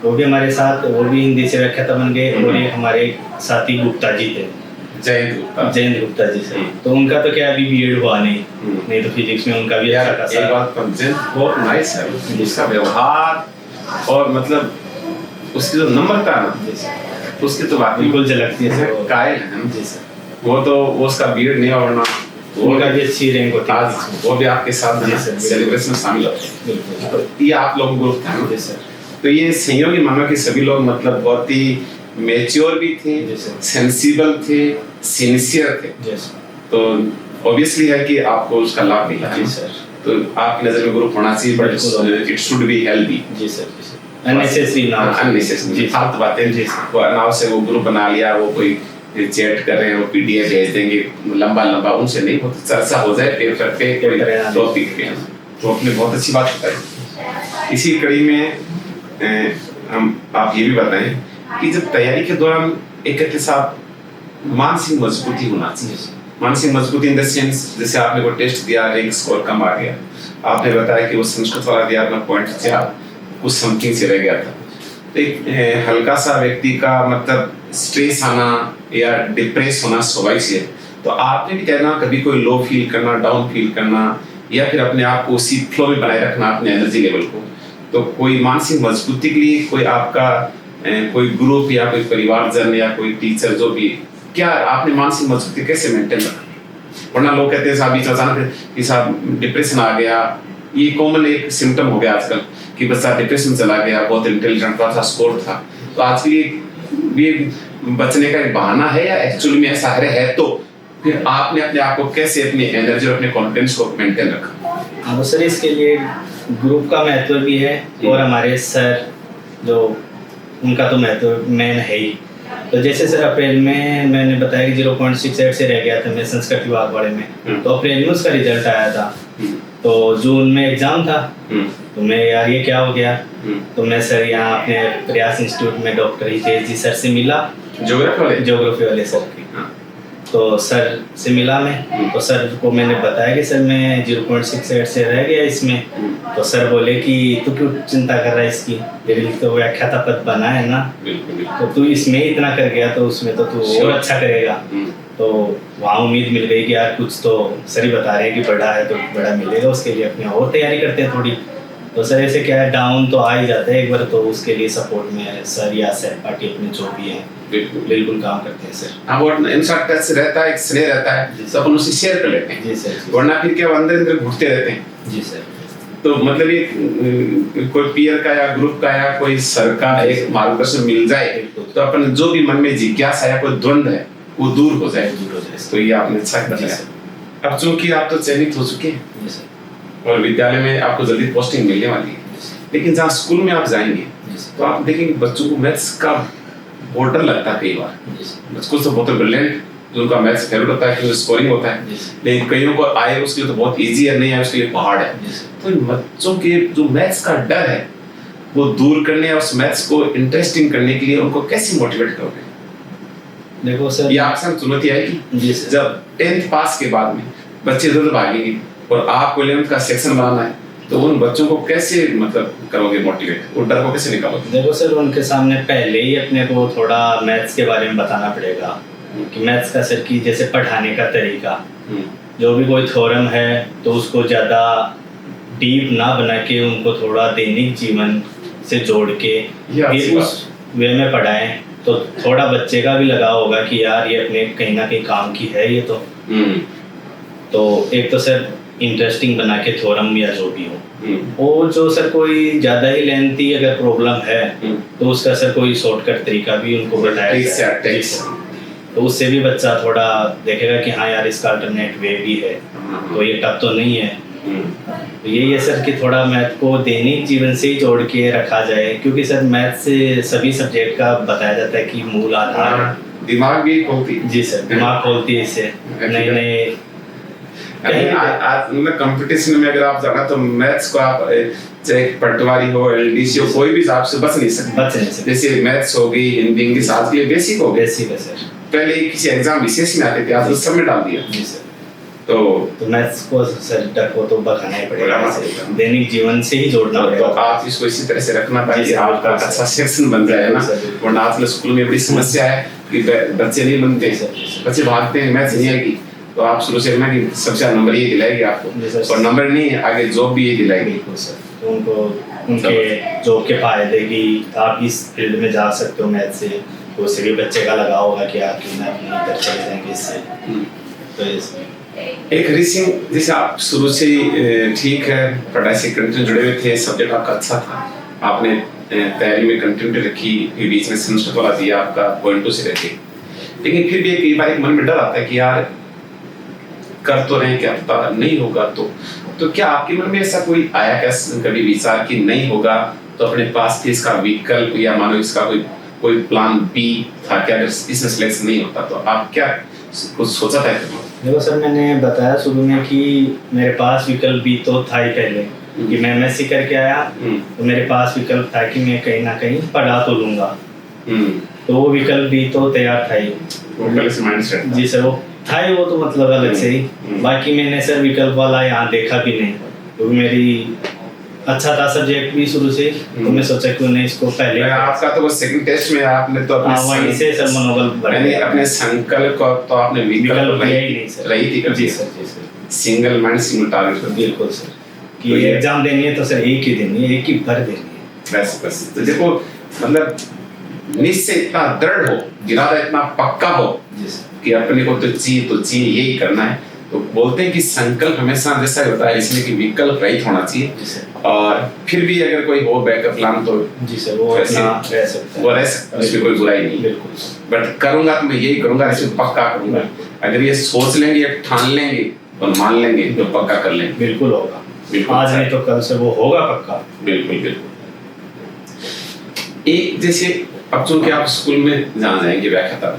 वो भी हमारे साथ, वो भी हिंदी से व्याख्याता बन गए, और एक हमारे साथी गुप्ता जी थे, जयंत गुप्ता जी सर। तो उनका तो क्या अभी बीएड हुआ नहीं तो फिजिक्स में उनका भी अच्छा खासा। एक बात बहुत नाइस है उसका व्यवहार और मतलब उसकी जो नम्रता है उसकी तो बात बिल्कुल झलकती है सर। कायल है जी सर, वो तो उसका बीएड नहीं होना, उनका भी अच्छी रैंक होती है, वो भी आपके साथ सेलिब्रेशन में शामिल होते हैं। तो ये आप लोग ग्रुप था ना सर। तो ये सहयोगी मानो कि सभी लोग मतलब बहुत ही मैच्योर भी थे, सेंसिबल थे, सिंसियर थे, तो ऑब्वियसली है कि आपको उसका लाभ मिला है सर। तो आपकी नजर में ग्रुप होना चाहिए, but it should be healthy. जी सर, अननेसेसरी फालतू बातें नाव से वो ग्रुप बना लिया, वो कोई चैट कर रहे हैं, वो पीडीएफ भेज देंगे लंबा उनसे नहीं, बहुत चर्चा हो जाए पेपर पे टॉपिक पे, तो अपने बहुत अच्छी बात बताई। इसी कड़ी में हम आप ये भी बताएं कि जब तैयारी के दौरान एक के साथ मानसिक मजबूती होना चाहिए। मानसिक मजबूती इन द सेंस जैसे आपने वो टेस्ट दिया, रैंक स्कोर कम आ गया, आपने बताया कि वो संस्कृत वाला दिया अपना पॉइंट से कुछ समथिंग से रह गया था, तो एक हल्का सा व्यक्ति का मतलब स्ट्रेस आना या डिप्रेस होना स्वाभाविक है। तो आपने भी कहना कभी कोई लो फील करना, डाउन फील करना, या फिर अपने आप को उसी फ्लो में बनाए रखना अपने एनर्जी लेवल को, तो कोई मानसिक मजबूती के लिए कोई आपका कोई ग्रुप या कोई परिवारजन या कोई टीचर जो भी, क्या आपने मानसिक मजबूती कैसे मेंटेन रखा वरना लोग कहते हैं साहब बीच अचानक कि साहब डिप्रेशन आ गया, ये कॉमन एक सिम्टम हो गया आजकल कि बच्चा डिप्रेशन चला गया, बहुत इंटेलिजेंट था, स्कोर था। तो आज के लिए ये बचने का एक बहाना है या एक्चुअली में ऐसा है तो फिर आपने अपने आप को कैसे अपनी एनर्जी और अपने कॉन्फिडेंस को मेंटेन रखा? हाँ सर, इसके लिए ग्रुप का महत्व भी है और हमारे सर जो उनका तो महत्व मेन है ही। तो जैसे सर अप्रैल में मैंने बताया कि 0.68 से रह गया था मैं संस्कृत विभाग वाले में, तो अप्रैल में उसका रिजल्ट आया था। तो जून में एग्जाम था, तो मैं यार ये क्या हो गया, तो मैं सर यहाँ अपने प्रयास इंस्टीट्यूट में डॉक्टर हितेश जी सर से मिला, ज्योग्राफी वाले सर की। तो सर से मिला मैं, तो सर को मैंने बताया कि सर मैं 0.68 से रह गया इसमें। तो सर बोले कि तू क्यों चिंता कर रहा है इसकी, तेरे लिए तो व्याख्याता पद बना है ना, तो तू इसमें इतना कर गया तो उसमें तो तू और अच्छा करेगा। तो वहाँ उम्मीद मिल गई कि यार कुछ तो सर ही बता रहे हैं कि बड़ा है तो बड़ा मिलेगा, उसके लिए अपने और तैयारी करते हैं थोड़ी। तो सर ऐसे क्या है, डाउन तो आ ही जाता है एक बार, तो उसके लिए सपोर्ट में सर या सहपाठी अपने जो भी हैं बिल्कुल काम करते हैं सर। हाँ, वो इंसान टच रहता है, एक स्नेह रहता है, सब अपन उसे शेयर कर लेते हैं। जी सर। वरना फिर क्या अंदर अंदर घुटते रहते हैं। जी सर। तो मतलब ये कोई पीयर का या ग्रुप का या कोई सर का एक मार्गदर्शन मिल जाए तो अपन जो भी मन में जिज्ञासा या कोई द्वंद्व है वो दूर हो जाए। तो ये आपने अच्छा बताया। अब चूंकि आप तो चयनित हो चुके हैं और विद्यालय में आपको जल्दी पोस्टिंग मिलने वाली है, लेकिन जहाँ स्कूल में आप जाएंगे तो आप देखेंगे बच्चों को मैथ्स का बॉर्डर लगता है कई बार। बच्चों से बहुत ब्रिलियंट जो उनका मैथ्स फेवरेट होता है क्योंकि स्कोरिंग होता है, लेकिन कईयों को आए उसके लिए तो बहुत इजी है, नहीं आए उसके लिए पहाड़ है। तो बच्चों के जो मैथ्स का डर है वो दूर करने और उस मैथ्स को इंटरेस्टिंग करने के लिए उनको कैसे मोटिवेट करोगे? देखो सर, ये आपसे चुनौती आएगी जब 10th पास के बाद में बच्चे इधर भागेंगे और आपको 11th का सेक्शन बनाना है, तो उन बच्चों को कैसे मतलब करोगे मोटिवेट, वो डर को कैसे निकालोगे? देखो सर, उनके सामने पहले ही अपने को थोड़ा मैथ्स के बारे में बताना पड़ेगा कि मैथ्स का सर की जैसे पढ़ाने का तरीका, जो भी कोई थ्योरम है तो उसको ज़्यादा डीप ना बना के उनको थोड़ा दैनिक जीवन से जोड़ के फिर उस वे में पढ़ाएं, तो थोड़ा बच्चे का भी लगाव होगा कि यार ये अपने कहीं ना कहीं काम की है ये तो एक तो सर इंटरेस्टिंग बना के थ्योरम या जो भी हो, और जो सर कोई ज़्यादा ही लेंथी अगर प्रॉब्लम है तो उसका सर कोई शॉर्टकट तरीका भी उनको बताया जाए, तो उससे भी बच्चा थोड़ा देखेगा कि हाँ यार इसका अल्टरनेट वे भी है, तो ये टफ तो नहीं है। तो यही है सर कि थोड़ा मैथ को दैनिक जीवन से ही जोड़ के रखा जाए, क्योंकि सर मैथ से सभी सब्जेक्ट का बताया जाता है कि मूल आधार है, दिमाग भी खोलती। जी सर, दिमाग खोलती है इससे नए नए। आज मतलब कंपटीशन में अगर आप जाना तो मैथ्स को आप चाहे पटवारी हो, एलडीसी हो, कोई भी हिसाब से बच नहीं सकते। जैसे मैथ्स हो गई, हिंदी, इंग्लिश आज के लिए बेसिक हो गए। बेसिक है सर। पहले किसी एग्जाम विशेष में आते थे, आज सब में डाल दिया। जी सर। तो मैथ्स को सर डर को तो बताना ही पड़ेगा, दैनिक जीवन से ही जोड़ना पड़ेगा। तो आप इसको इसी तरह से रखना ताकि आपका अच्छा सेक्शन बन जाए ना, वरना आज स्कूल में बड़ी समस्या है कि बच्चे नहीं बनते, बच्चे भागते हैं, मैथ्स नहीं आएगी, तो आप शुरू से ना कि सबसे अच्छा नंबर ये दिलाएगी आपको, और नंबर नहीं आगे जॉब भी ये दिलाएगी। बिल्कुल सर, तो उनको उनके जॉब के फायदे कि आप इस फील्ड में जा सकते हो मैथ से, तो उससे भी बच्चे का लगाव होगा कि आप क्यों ना अपनी इधर चले जाएंगे इससे। तो एक रीसिंग जैसे आप शुरू से ठीक है पढ़ाई से कंटिन्यू जुड़े हुए थे, सब्जेक्ट आपका अच्छा था, आपने तैयारी में कंटिन्यू रखी, बीच में सेमेस्टर वाला दिया आपका पॉइंट 2 से रखे, लेकिन फिर भी कई बार एक मन में डर आता है कि यार कर तो रहे क्या पता नहीं होगा, तो क्या आपके मन में ऐसा कोई आया क्या कभी विचार कि नहीं होगा तो अपने पास थे इसका विकल्प या मानो इसका कोई प्लान बी था क्या, अगर इसमें सिलेक्शन नहीं होता तो आप क्या कुछ सोचा था? देखो सर, मैंने बताया शुरू में कि मेरे पास विकल्प भी तो था ही पहले कि मैं एमएससी करके आया, तो मेरे पास विकल्प था कि मैं कहीं ना कहीं पढ़ा तो लूंगा, तो वो विकल्प भी तो तैयार था ही, वो पहले से माइंडसेट। जी सर, वो था ही, वो तो मतलब अलग से ही। बाकी मैंने सर विकल्प वाला यहाँ देखा भी नहीं, क्योंकि मेरी अच्छा था सब्जेक्ट भी शुरू से, तो मैं सोचा क्यों नहीं इसको पहले। आपका तो वो सेकंड टेस्ट में आपने तो अपने वहीं से सर मनोबल बढ़ा, अपने संकल्प को तो आपने विकल्प रही थी। जी सर, जी sir, single mind single target. बिल्कुल सर, कि एग्जाम देनी है तो सर एक ही देनी है, एक ही भर देनी है, बस। तो देखो मतलब निश्चय इतना दृढ़ हो, इरादा इतना पक्का हो कि अपने को तो चाहिए यही करना है, तो बोलते हैं कि संकल्प हमेशा जैसा होता है इसमें कि विकल्प रहित होना जी चाहिए, सर। और फिर भी अगर कोई हो बैकअप प्लान तो जी सर, वो वैसे अपना रह सकता है। वो रह सकता है, उसमें कोई बुराई नहीं। बिल्कुल। बट करूंगा तो मैं यही करूंगा, इसमें पक्का करूंगा। अगर ये सोच लेंगे, ठान लेंगे और मान लेंगे तो पक्का कर लेंगे। बिल्कुल होगा, बिल्कुल। आज नहीं तो कल से वो होगा पक्का। बिल्कुल बिल्कुल। एक जैसे अब चूंकि आप स्कूल में जहाँ जाएंगे व्याख्याता,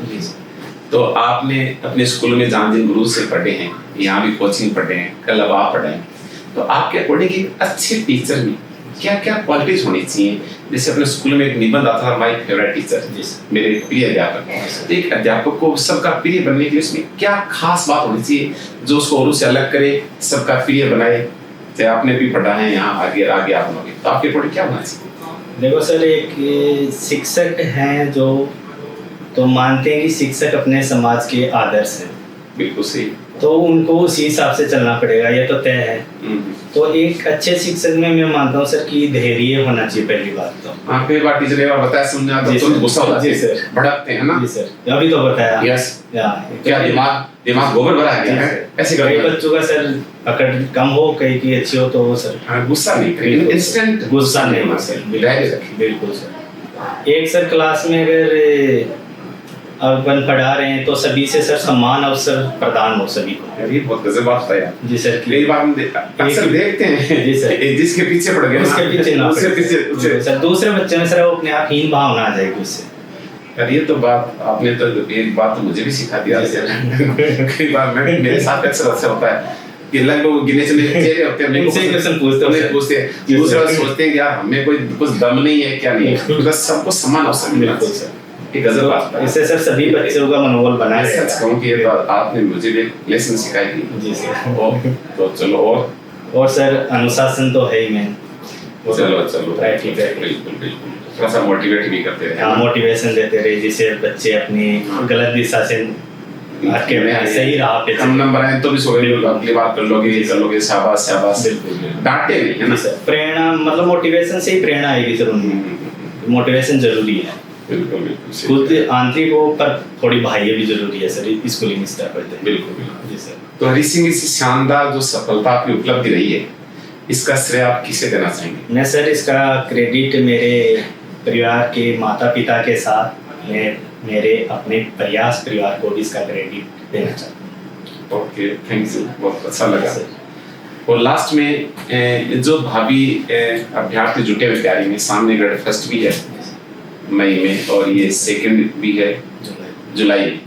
तो आपने अपने स्कूल में जहाँ जिन गुरु से पढ़े हैं, यहाँ भी कोचिंग पढ़े हैं, कल अब आप पढ़े हैं, तो आपके अकॉर्डिंग एक अच्छे टीचर में क्या क्या क्वालिटीज होनी चाहिए? जैसे अपने स्कूल में एक निबंध आता था, माय फेवरेट टीचर, मेरे प्रिय अध्यापक। तो एक अध्यापक को सबका प्रिय बनने के लिए उसमें क्या खास बात होनी चाहिए जो उसको औरों से अलग करे, सबका प्रिय बनाए? चाहे आपने भी पढ़ा है यहाँ, आगे आगे आप बनोगे, तो आपके अकॉर्डिंग क्या होना चाहिए? देखो सर, एक शिक्षक हैं जो तो मानते हैं कि शिक्षक अपने समाज के आदर्श हैं, बिल्कुल सही। तो उनको उसी हिसाब से चलना पड़ेगा, ये तो तय है। तो एक अच्छे शिक्षक में मैं मानता हूँ सर कि धैर्य होना चाहिए पहली बात तो। हाँ, कई बार टीचर ने बताया समझा तो तुरंत गुस्सा हो जाते हैं, भड़कते हैं ना। जी सर, अभी तो बताया। यस, क्या दिमाग गोबर भरा है क्या? ऐसे कई बच्चों का सर पकड़ कम हो, कई की अच्छी हो, तो वो सर गुस्सा नहीं करेंगे, इंस्टेंट गुस्सा नहीं होना सर। बिल्कुल सर। एक सर क्लास में अगर अपन पढ़ा रहे हैं तो सभी से सर समान अवसर प्रदान हो सभी को। ये बहुत गजब बात है यार। जी सर। कई बार हम अक्सर देखते हैं जी सर, जिसके पीछे पड़ गए उसके पीछे ना उसके पीछे सर, दूसरे बच्चे में सर वो अपने आप हीन भावना आ जाएगी उससे। यार ये तो बात आपने तो एक बात तो मुझे भी सिखा दिया। कई बार मैं मेरे साथ अक्सर ऐसा होता है कि लगभग गिने चुने चेहरे होते हैं, उनसे क्वेश्चन पूछते हैं, दूसरा सोचते हैं कि यार हमें कोई कुछ दम नहीं है, क्या नहीं है, बस सबको समान अवसर मिलना चाहिए। एक गजब बात है। इससे सर सभी बच्चों का मनोबल बना रहेगा। सच कहूं कि ये तो आपने मुझे भी एक लेसन सिखाई थी। जी सर। तो चलो और सर अनुशासन तो है ही मेन। चलो ठीक है, बिल्कुल बिल्कुल, थोड़ा सा मोटिवेट भी करते रहे। हाँ, मोटिवेशन देते रहे, जिससे बच्चे अपनी गलत दिशा से हटके सही राह पे। कम नंबर आए तो भी सोगे, अगली बार कर लोगे, शाबाश शाबाश, बिल्कुल डांटे नहीं है ना सर। प्रेरणा मतलब मोटिवेशन से ही प्रेरणा आएगी सर उनमें। मोटिवेशन जरूरी है, बिल्कुल खुद आंतरिक हो पर थोड़ी बाह्य भी जरूरी है सर स्कूलिंग स्तर पर। बिल्कुल जी सर। तो हरी सिंह, इस शानदार जो सफलता आपकी उपलब्धि रही है, इसका श्रेय आप किसे देना चाहेंगे? मैं सर इसका क्रेडिट मेरे परिवार के माता पिता के साथ मैं मेरे अपने प्रयास परिवार को भी इसका क्रेडिट देना चाहता हूँ। ओके, थैंक यू, बहुत अच्छा लगा। और लास्ट में जो भाभी अभ्यर्थी जुटे हुए तैयारी में, सामने ग्रेड फर्स्ट भी है मई में और ये सेकंड भी है जुलाई में,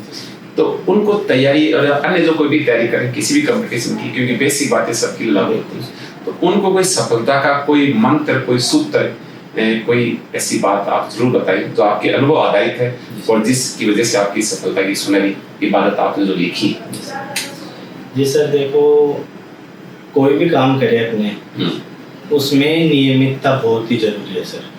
तो उनको तैयारी और अन्य जो कोई भी तैयारी करें किसी भी कंपटीशन की, क्योंकि बेसिक बातें सबकी लागू होती है, तो उनको कोई सफलता का कोई मंत्र, कोई सूत्र, कोई ऐसी बात आप जरूर बताइए जो आपके अनुभव आधारित है और जिसकी वजह से आपकी सफलता की सुनहरी इबादत आपने जो लिखी। जी सर, देखो कोई भी काम करे अपने उसमें नियमितता बहुत ही जरूरी है सर।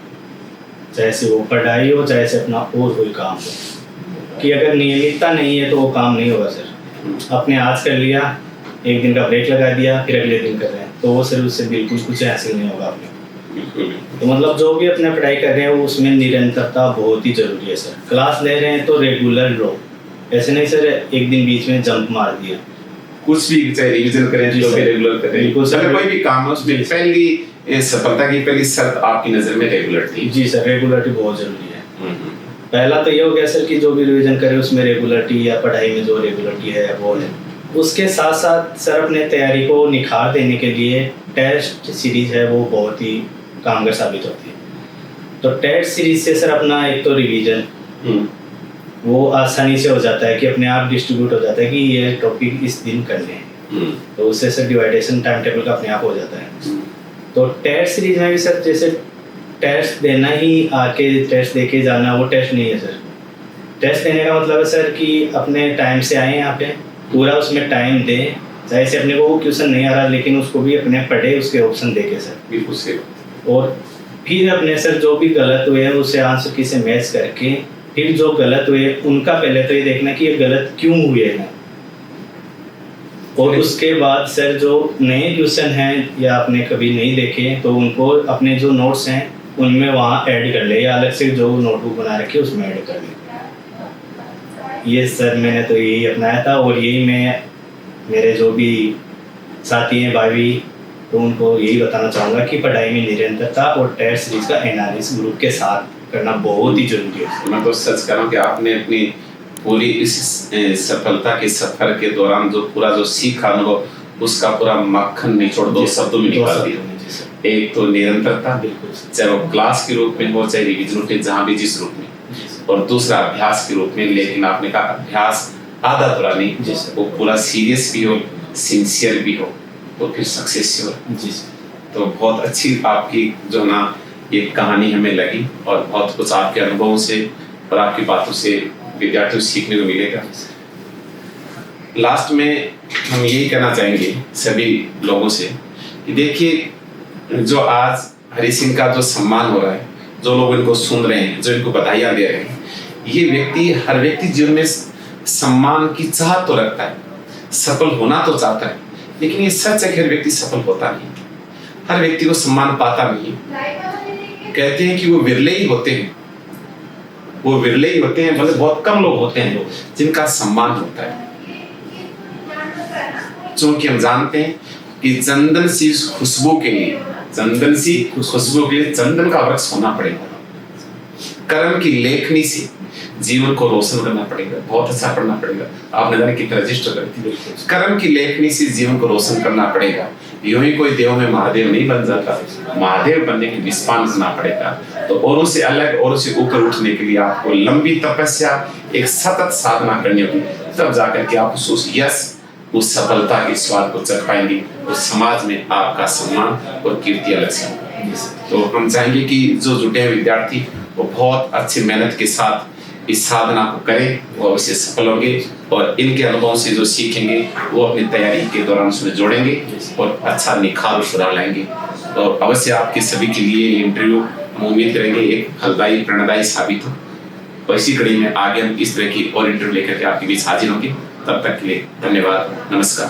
चाहे से वो पढ़ाई हो, चाहे से अपना और कोई काम हो, कि अगर नियमितता नहीं है तो वो काम नहीं होगा सर। अपने आज कर लिया, एक दिन का ब्रेक लगा दिया, फिर अगले दिन कर रहे हैं, तो वो सर उससे बिल्कुल कुछ हासिल नहीं होगा आपने। तो मतलब जो भी अपना पढ़ाई कर रहे हैं वो उसमें निरंतरता बहुत ही जरूरी है सर। क्लास ले रहे हैं तो रेगुलर लो, ऐसे नहीं सर एक दिन बीच में जंप मार दिया। कुछ भी चाहे रिवीजन करें, जो भी रेगुलर करें, बिल्कुल सर। कोई भी काम है उसमें पहली सफलता की पहली शर्त आपकी नजर में रेगुलरिटी। जी सर, रेगुलरिटी बहुत जरूरी है। पहला तो ये हो गया सर कि जो भी रिवीजन करे उसमें रेगुलरिटी, या पढ़ाई में जो रेगुलरिटी है वो है। उसके साथ साथ सर अपने तैयारी को निखार देने के लिए टेस्ट सीरीज है वो बहुत ही कामगार साबित होती है। तो टेस्ट सीरीज से सर अपना एक तो रिवीजन वो आसानी से हो जाता है कि अपने आप डिस्ट्रीब्यूट हो जाता है कि ये टॉपिक इस दिन करने हैं, तो उससे सर डिवाइडेशन टाइम टेबल का अपने आप हो जाता है। तो टेस्ट सीरीज में भी सर जैसे टेस्ट देना ही आके टेस्ट देके जाना, वो टेस्ट नहीं है सर। टेस्ट देने का मतलब है सर कि अपने टाइम से आए यहाँ पे, पूरा उसमें टाइम दें, चाहे से अपने को वो क्वेश्चन नहीं आ रहा लेकिन उसको भी अपने पढ़े, उसके ऑप्शन देके सर। बिल्कुल सही। और फिर अपने सर जो भी गलत हुए हैं उसे आंसर की से मैच करके, फिर जो गलत हुए उनका पहले तो ये देखना कि ये गलत क्यों हुए हैं, और उसके बाद सर जो नए क्वेश्चन हैं या आपने कभी नहीं देखे तो उनको अपने जो नोट्स हैं उनमें वहाँ ऐड कर ले, या अलग से जो नोटबुक बना रखी है उसमें ऐड कर ले। ये सर मैंने तो यही अपनाया था और यही मैं मेरे जो भी साथी हैं भाई, तो उनको यही बताना चाहूँगा कि पढ़ाई में निरंतरता और टेस्ट सीरीज का एनालिसिस ग्रुप के साथ करना बहुत ही जरूरी है। मैं तो सच कह रहा हूँ कि आपने अपनी पूरी इस सफलता के सफर के दौरान जो पूरा जो सीखा अनुभव, उसका पूरा मक्खन निचोड़ दो शब्दों में निकाल दिया। एक तो निरंतरता, चाहे वो क्लास के रूप में हो चाहे रिविजन रूप में, जहाँ भी जिस रूप में, और दूसरा अभ्यास के रूप में। लेकिन आपने कहा अभ्यास आधा अधूरा नहीं, वो पूरा सीरियस भी हो, सिंसियर भी हो, तो फिर सक्सेस हो। तो बहुत अच्छी आपकी जो ना ये कहानी हमें लगी, और बहुत कुछ आपके अनुभवों से और आपकी बातों से विद्यार्थियों से सीखने को मिलेगा। लास्ट में हम यही कहना चाहेंगे सभी लोगों से कि देखिए, जो आज हरि सिंह का जो सम्मान हो रहा है, जो लोग इनको सुन रहे हैं, जो इनको बधाइयाँ दे रहे हैं, ये व्यक्ति, हर व्यक्ति जीवन में सम्मान की चाहत तो रखता है, सफल होना तो चाहता है, लेकिन ये सच है कि हर व्यक्ति सफल होता नहीं, हर व्यक्ति को सम्मान पाता नहीं। कहते हैं कि वो विरले ही होते हैं, वो विरले ही होते हैं, मतलब बहुत कम लोग होते हैं जिनका सम्मान होता है। क्योंकि हम जानते हैं कि चंदन सी खुशबू के लिए, चंदन सी खुशबू के लिए चंदन का वृक्ष होना पड़ेगा। कर्म की लेखनी से जीवन को रोशन करना पड़ेगा, बहुत अच्छा पढ़ना पड़ेगा। आपने जाने कितना रजिस्टर करती है, कर्म की लेखनी से जीवन को रोशन करना पड़ेगा। यूं ही कोई देव में महादेव नहीं बन जाता, महादेव बनने के विस्पान करना पड़ेगा। तो औरों से अलग, औरों से ऊपर उठने के लिए आपको लंबी तपस्या, एक सतत साधना करनी होगी, तब जाकर के आप उस यश, उस सफलता के स्वाद को चख पाएंगे, और समाज में आपका सम्मान और कीर्ति अलग से होगा। तो हम चाहेंगे कि जो जुटे हुए विद्यार्थी वो बहुत अच्छी मेहनत के साथ इस साधना को करें, वो अवश्य सफल होंगे, और इनके अनुभवों से जो सीखेंगे वो अपनी तैयारी के दौरान उसमें जोड़ेंगे और अच्छा निखार और सुधार लाएंगे। तो अवश्य आपके सभी के लिए इंटरव्यू हम उम्मीद करेंगे एक फलदायी, प्रेरणादायी साबित हो। तो इसी कड़ी में आगे हम इस तरह की और इंटरव्यू लेकर के आपके बीच हाजिर होंगे। तब तक के लिए धन्यवाद, नमस्कार।